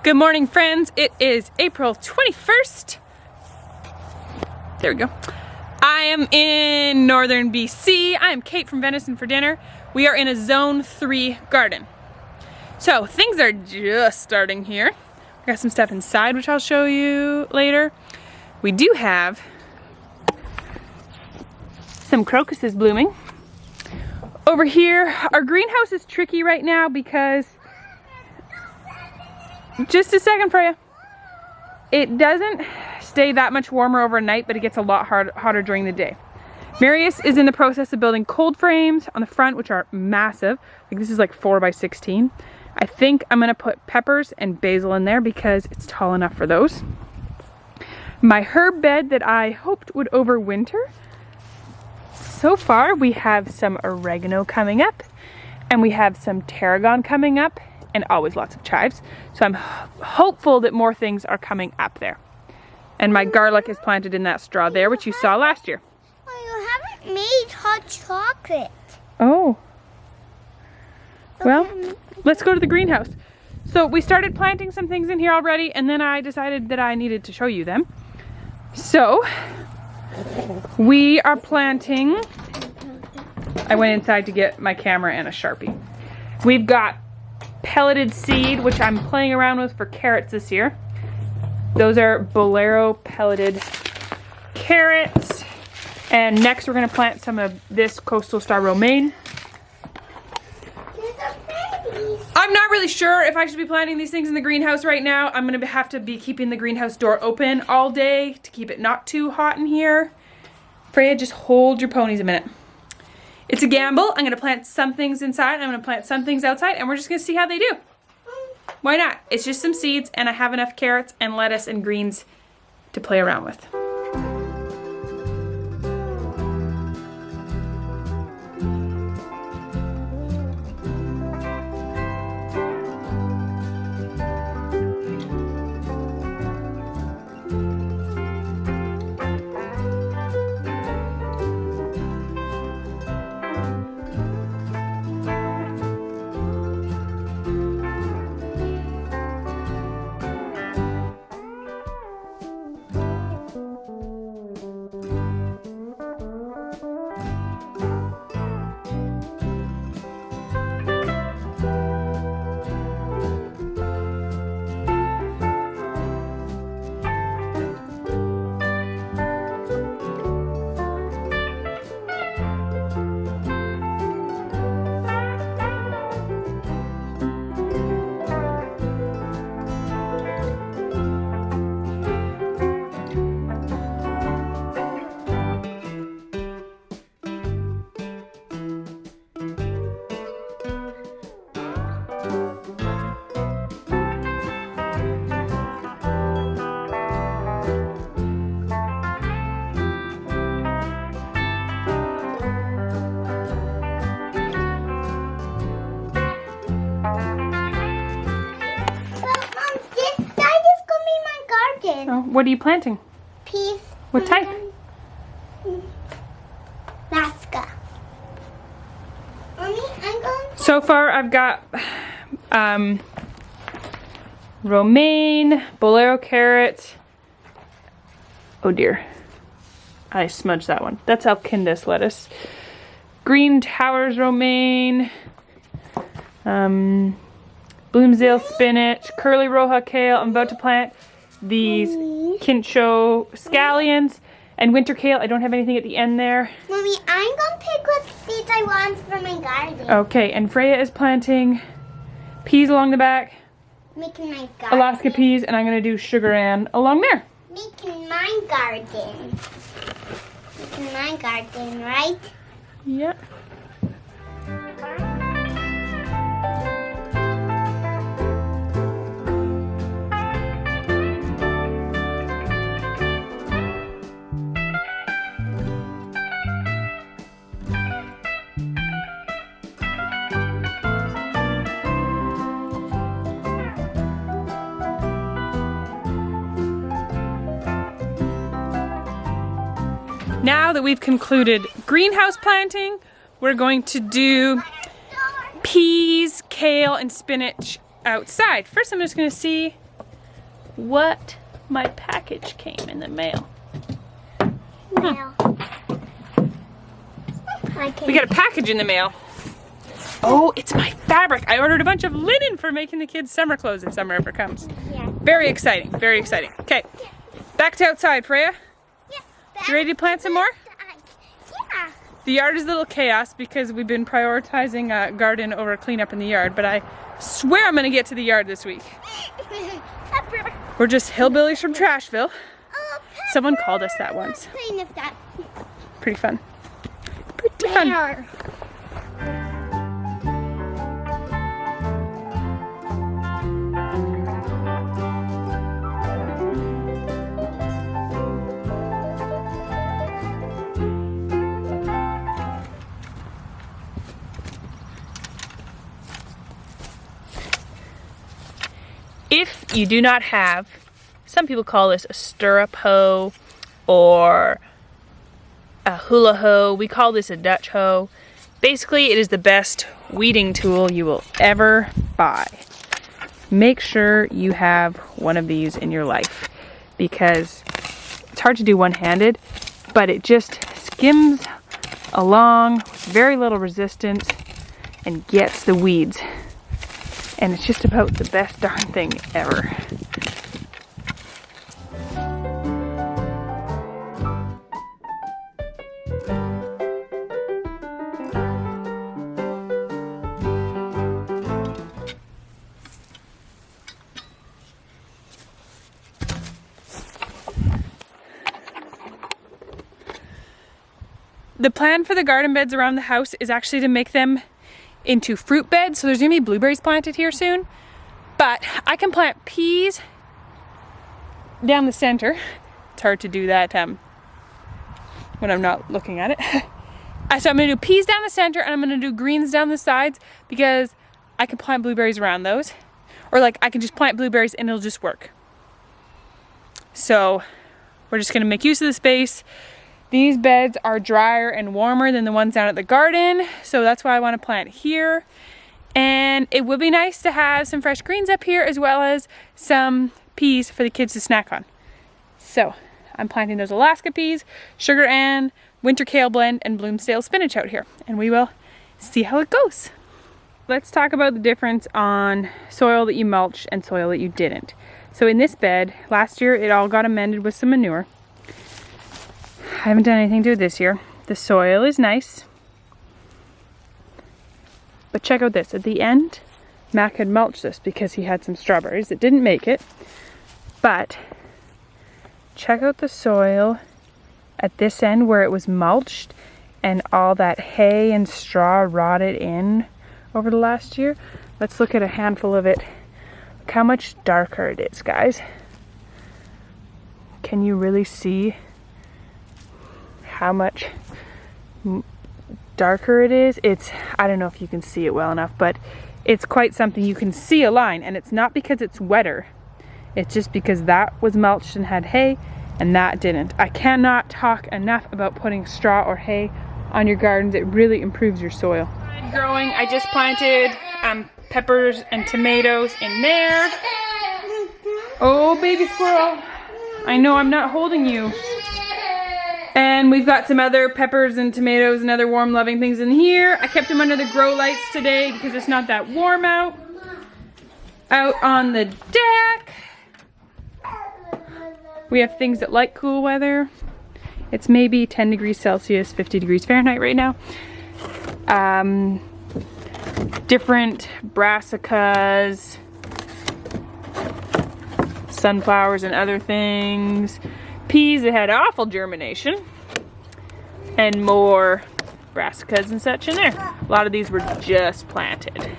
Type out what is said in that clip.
Good morning, friends. It is April 21st. There we go. I am in northern BC. I am Kate from Venison for Dinner. We are in a zone 3 garden. So things are just starting here. We got some stuff inside, which I'll show you later. We do have some crocuses blooming. Over here, our greenhouse is tricky right now because, just a second, Freya. It doesn't stay that much warmer overnight, but it gets a lot hotter during the day. Marius is in the process of building cold frames on the front, which are massive. Like, this is like 4 by 16. I think I'm gonna put peppers and basil in there because it's tall enough for those. My herb bed that I hoped would overwinter. So far, we have some oregano coming up, and we have some tarragon coming up, and always lots of chives. So I'm hopeful that more things are coming up there. And my garlic is planted in that straw there, which you saw last year. Well, you haven't made hot chocolate. Oh. Well, let's go to the greenhouse. So we started planting some things in here already, and then I decided that I needed to show you them. So we are planting. I went inside to get my camera and a Sharpie. We've got pelleted seed, which I'm playing around with for carrots this year. Those are Bolero pelleted carrots. And next we're gonna plant some of this Coastal Star Romaine. I'm not really sure if I should be planting these things in the greenhouse right now. I'm gonna have to be keeping the greenhouse door open all day to keep it not too hot in here. Freya, just hold your ponies a minute. It's a gamble. I'm gonna plant some things inside, I'm gonna plant some things outside, and we're just gonna see how they do. Why not? It's just some seeds, and I have enough carrots and lettuce and greens to play around with. Oh, what are you planting? Peas. What type? Alaska. Mommy, I'm going to... So far I've got romaine, bolero carrot. Oh dear, I smudged that one. That's Alkindus lettuce. Green Towers romaine, Bloomsdale spinach, curly roja kale. I'm about to plant these Kincho scallions and winter kale. I don't have anything at the end there. Mommy, I'm going to pick what seeds I want for my garden. Okay, and Freya is planting peas along the back, Making my garden. Alaska peas, and I'm going to do sugar and along there. Making my garden. Making my garden, right? Yep. Now that we've concluded greenhouse planting, we're going to do peas, kale, and spinach outside. First, I'm just going to see what my package came in the mail. Mail. We got a package in the mail. Oh, it's my fabric. I ordered a bunch of linen for making the kids summer clothes if summer ever comes. Yeah. Very exciting, very exciting. Okay, back to outside, Freya. Yeah. You ready to plant some more? Yeah. The yard is a little chaos because we've been prioritizing a garden over cleanup in the yard, but I swear I'm gonna get to the yard this week. Pepper. We're just hillbillies from Trashville. Oh, Someone called us that once. Clean of that. Pretty fun. Pretty fun. Where? If you do not have, some people call this a stirrup hoe or a hula hoe. We call this a Dutch hoe. Basically, it is the best weeding tool you will ever buy. Make sure you have one of these in your life because it's hard to do one-handed, but it just skims along with very little resistance and gets the weeds. And it's just about the best darn thing ever. The plan for the garden beds around the house is actually to make them into fruit beds, so there's gonna be blueberries planted here soon, but I can plant peas down the center. It's hard to do that when I'm not looking at it. So I'm gonna do peas down the center and I'm gonna do greens down the sides because I can plant blueberries around those, or like I can just plant blueberries and it'll just work. So we're just gonna make use of the space. These beds are drier and warmer than the ones down at the garden, so that's why I want to plant here. And it would be nice to have some fresh greens up here as well as some peas for the kids to snack on. So I'm planting those Alaska peas, sugar and winter kale blend, and Bloomsdale spinach out here, and we will see how it goes. Let's talk about the difference on soil that you mulched and soil that you didn't. So in this bed, last year it all got amended with some manure. I haven't done anything to it this year. The soil is nice. But check out this. At the end, Mac had mulched this because he had some strawberries. It didn't make it. But check out the soil at this end where it was mulched and all that hay and straw rotted in over the last year. Let's look at a handful of it. Look how much darker it is, guys. Can you really see how much darker it is? I don't know if you can see it well enough, but it's quite something. You can see a line, and it's not because it's wetter. It's just because that was mulched and had hay and that didn't. I cannot talk enough about putting straw or hay on your gardens. It really improves your soil. Growing, I just planted peppers and tomatoes in there. Oh, baby squirrel. I know I'm not holding you. And we've got some other peppers and tomatoes and other warm loving things in here. I kept them under the grow lights today because it's not that warm out. Out on the deck, we have things that like cool weather. It's maybe 10 degrees Celsius, 50 degrees Fahrenheit right now. Different brassicas, sunflowers and other things. Peas that had awful germination, and more brassicas and such in there. A lot of these were just planted.